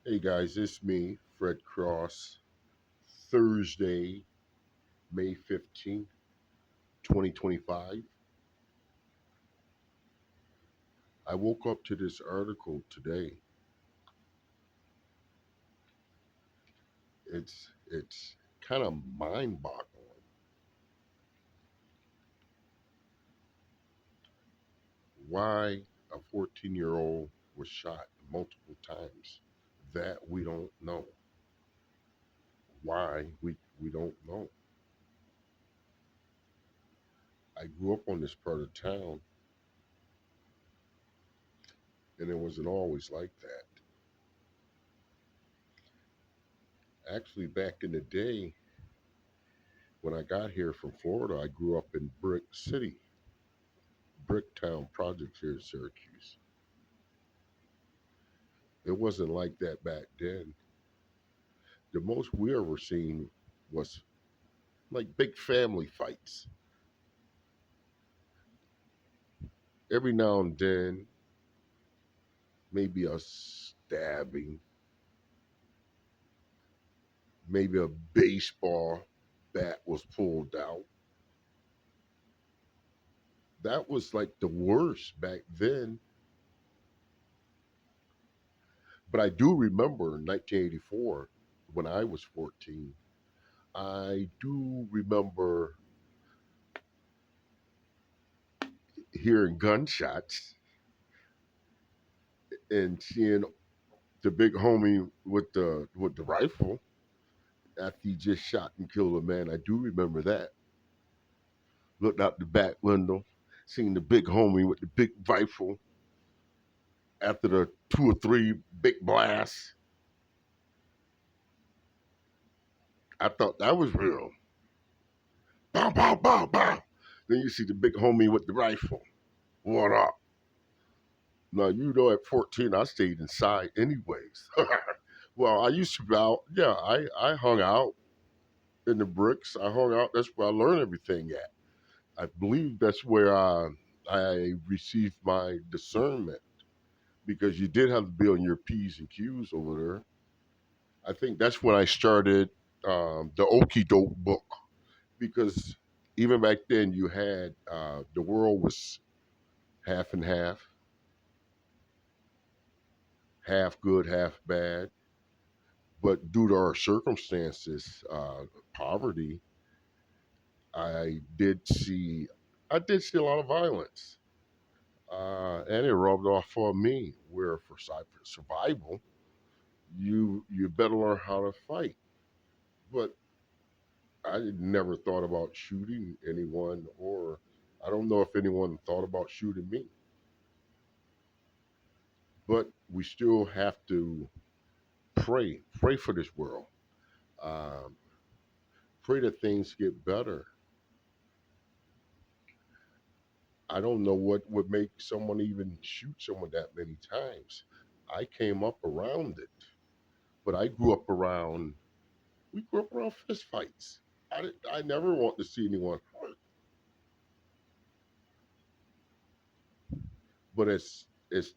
Hey guys, it's me, Fred Cross. Thursday, May 15th, 2025. I woke up to this article today. It's kind of mind-boggling. Why a 14-year-old was shot multiple times. That we don't know. Why we don't know. I grew up on this part of town and it wasn't always like that. Actually, back in the day, when I got here from Florida, I grew up in Brick City, Bricktown projects here in Syracuse. It wasn't like that back then. The most we ever seen was like big family fights. Every now and then, maybe a stabbing, maybe a baseball bat was pulled out. That was like the worst back then. But I do remember in 1984, when I was 14, I do remember hearing gunshots and seeing the big homie with the rifle after he just shot and killed a man. I do remember that. Looked out the back window, seeing the big homie with the big rifle after the two or three big blasts. I thought that was real. Bow, bow, bow, bow. Then you see the big homie with the rifle. What up? Now, at 14, I stayed inside anyways. Well, I used to be out. Yeah, I hung out in the bricks. I hung out. That's where I learned everything at. I believe that's where I received my discernment because you did have to be on your P's and Q's over there. I think that's when I started the Okie Doke book because even back then you had the world was half and half good, half bad. But due to our circumstances, poverty, I did see I did see a lot of violence, and it rubbed off on me. Where for survival, you better learn how to fight. But I never thought about shooting anyone, or I don't know if anyone thought about shooting me. But we still have to pray for this world, um, pray that things get better. I don't know what would make someone even shoot someone that many times. I came up around it, but we grew up around fist fights. I never want to see anyone hurt. But as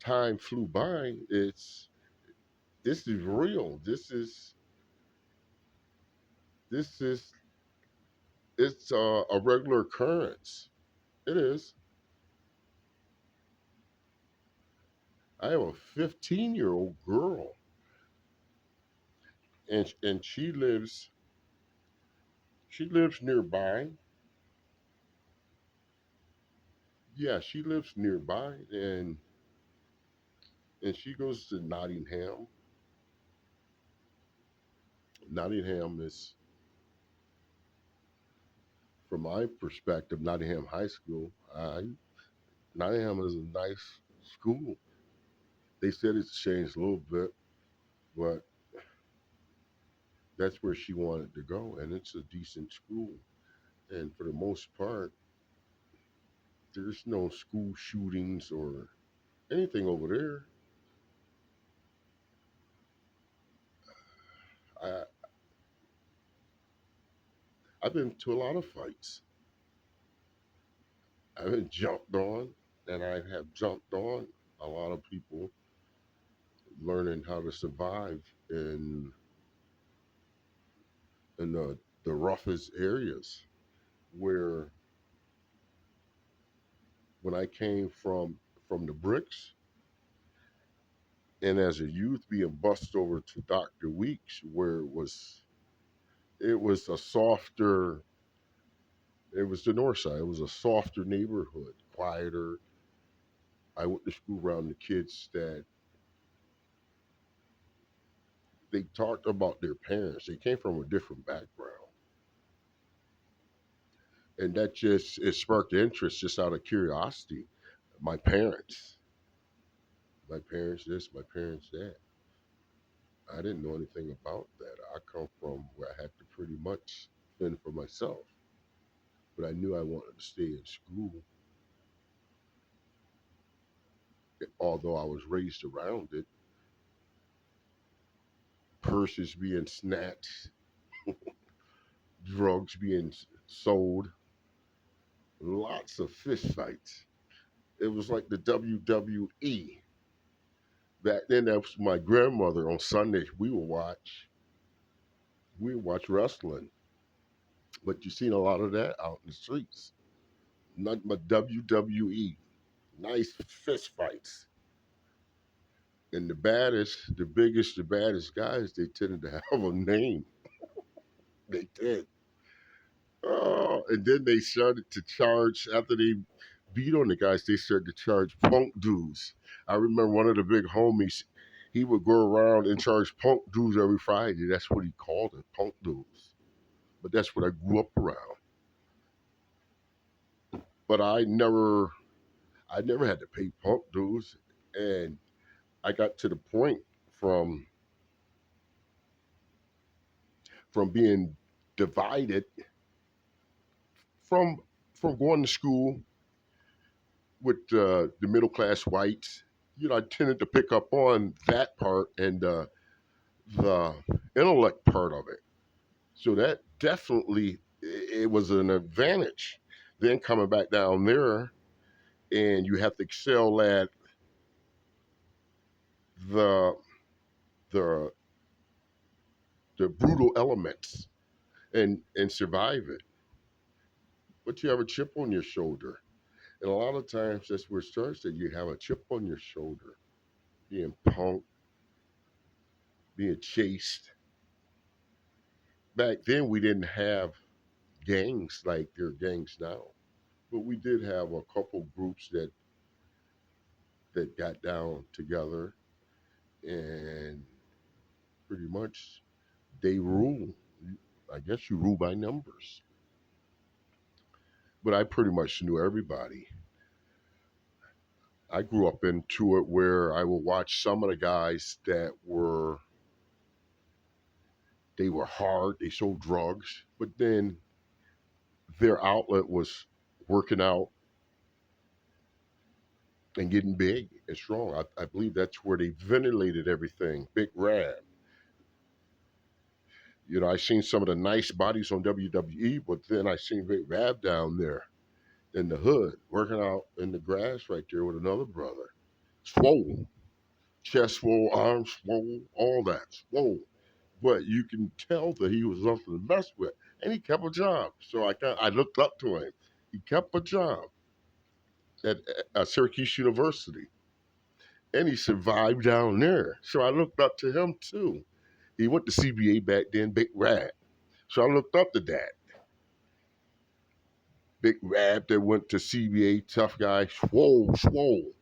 time flew by, this is real. This is it's a regular occurrence. It is. I have a 15-year-old girl, and she lives nearby. Yeah, she lives nearby, and she goes to Nottingham. Nottingham is, from my perspective, Nottingham High School. Nottingham is a nice school. They said it's changed a little bit, but that's where she wanted to go, and it's a decent school. And for the most part, there's no school shootings or anything over there. I, I've been to a lot of fights. I've been jumped on, and I have jumped on a lot of people learning how to survive in the roughest areas. Where when I came from the bricks, and as a youth being bussed over to Dr. Weeks, where it was a softer, it was the north side. It was a softer neighborhood, quieter. I went to school around the kids that they talked about their parents. They came from a different background, and that just it sparked interest just out of curiosity. My parents, my parents this, my parents that. I didn't know anything about that. I come from where I had to pretty much fend for myself, but I knew I wanted to stay in school, although I was raised around it. Purses being snatched, drugs being sold, lots of fist fights. It was like the WWE. Back then, that was my grandmother on Sundays. We would watch wrestling, but you seen a lot of that out in the streets. Nothing but WWE. Nice fist fights. And the baddest, the biggest, the baddest guys, they tended to have a name. They did. Oh, and then they started to charge after they beat on the guys. They started to charge punk dues. I remember one of the big homies. He would go around and charge punk dues every Friday. That's what he called it, punk dues. But that's what I grew up around. But I never had to pay punk dues, and I got to the point from from being divided from from going to school with the middle class whites. I tended to pick up on that part and the intellect part of it. So that definitely it was an advantage. Then coming back down there, and you have to excel at the the the brutal elements and survive it. But you have a chip on your shoulder, and a lot of times that's where it starts. That you have a chip on your shoulder, being punked, being chased. Back then, we didn't have gangs like there are gangs now. But we did have a couple groups that got down together and pretty much they rule. I guess you rule by numbers. But I pretty much knew everybody. I grew up into it where I would watch some of the guys that were hard, they sold drugs, but then their outlet was working out and getting big and strong. I believe that's where they ventilated everything. Big Rab. I seen some of the nice bodies on WWE, but then I seen Big Rab down there in the hood working out in the grass right there with another brother. Swole, chest swole, arms swole, all that swole. But you can tell that he was something to mess with, and he kept a job. So I looked up to him. He kept a job at Syracuse University, and he survived down there. So I looked up to him too. He went to CBA back then, Big Rab. So I looked up to that. Big Rab that went to CBA, tough guy, swole, swole.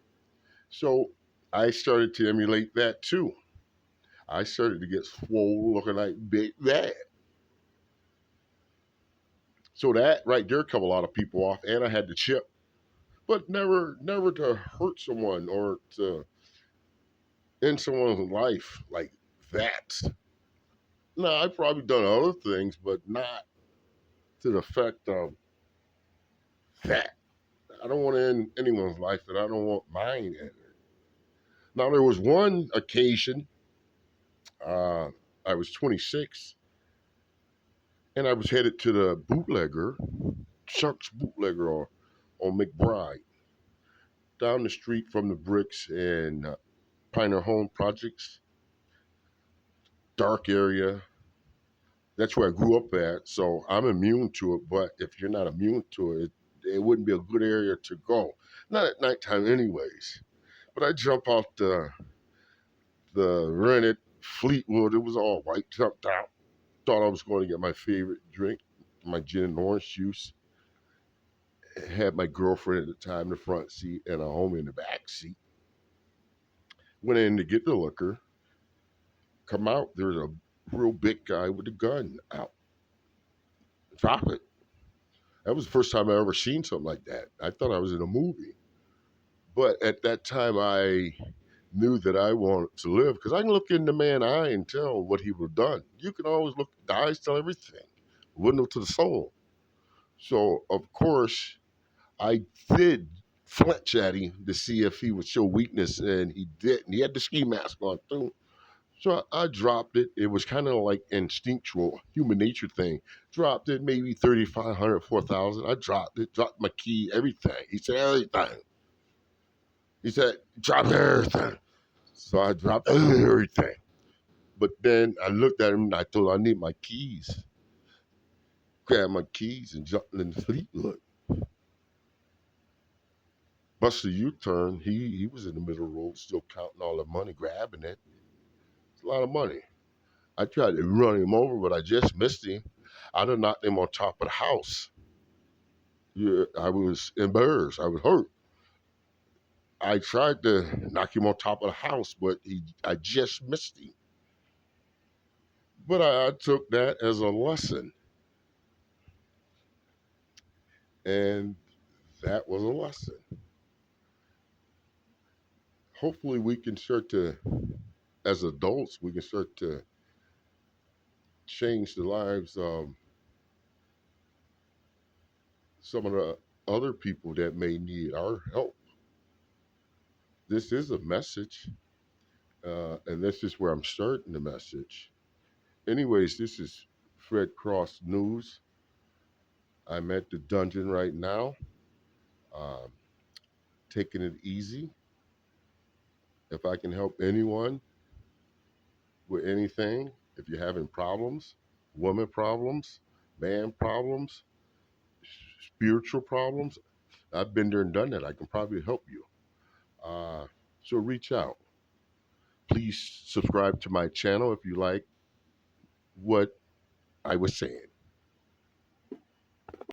So I started to emulate that too. I started to get swole looking like Big Rab. So that right there cut a lot of people off, and I had the chip, but never to hurt someone or to end someone's life like that. No, I've probably done other things, but not to the effect of that. I don't want to end anyone's life that I don't want mine ended. Now there was one occasion uh, I was 26 and I was headed to the bootlegger, Chuck's bootlegger on McBride, down the street from the bricks and Pioneer Home Projects, dark area. That's where I grew up at, so I'm immune to it. But if you're not immune to it, it wouldn't be a good area to go. Not at nighttime, anyways. But I jump off the rented Fleetwood. It was all white. Jumped out. Thought I was going to get my favorite drink, my gin and orange juice. Had my girlfriend at the time in the front seat and a homie in the back seat. Went in to get the liquor. Come out. There's a real big guy with a gun out. Drop it. That was the first time I ever seen something like that. I thought I was in a movie. But at that time, I knew that I wanted to live because I can look in the man's eye and tell what he would have done. You can always look at the eyes, tell everything. Window to the soul. So, of course, I did flinch at him to see if he would show weakness, and he didn't. He had the ski mask on, too. So I dropped it. It was kind of like instinctual, human nature thing. Dropped it, maybe 3,500, 4,000. I dropped it, dropped my key, everything. He said, everything. He said, drop everything. So I dropped everything. But then I looked at him and I told him I need my keys. Grabbed my keys and jumped in the Fleetwood. Busted U-turn. He was in the middle of the road, still counting all the money, grabbing it. It's a lot of money. I tried to run him over, but I just missed him. I'd have knocked him on top of the house. Yeah, I was embarrassed. I was hurt. I tried to knock him on top of the house, but I just missed him. But I took that as a lesson, and that was a lesson. Hopefully, we can start to, as adults, we can start to change the lives of some of the other people that may need our help. This is a message, and this is where I'm starting the message. Anyways, this is Fred Cross News. I'm at the dungeon right now, um, taking it easy. If I can help anyone with anything, if you're having problems, woman problems, man problems, spiritual problems, I've been there and done that. I can probably help you. Uh, so reach out. Please subscribe to my channel if you like what I was saying.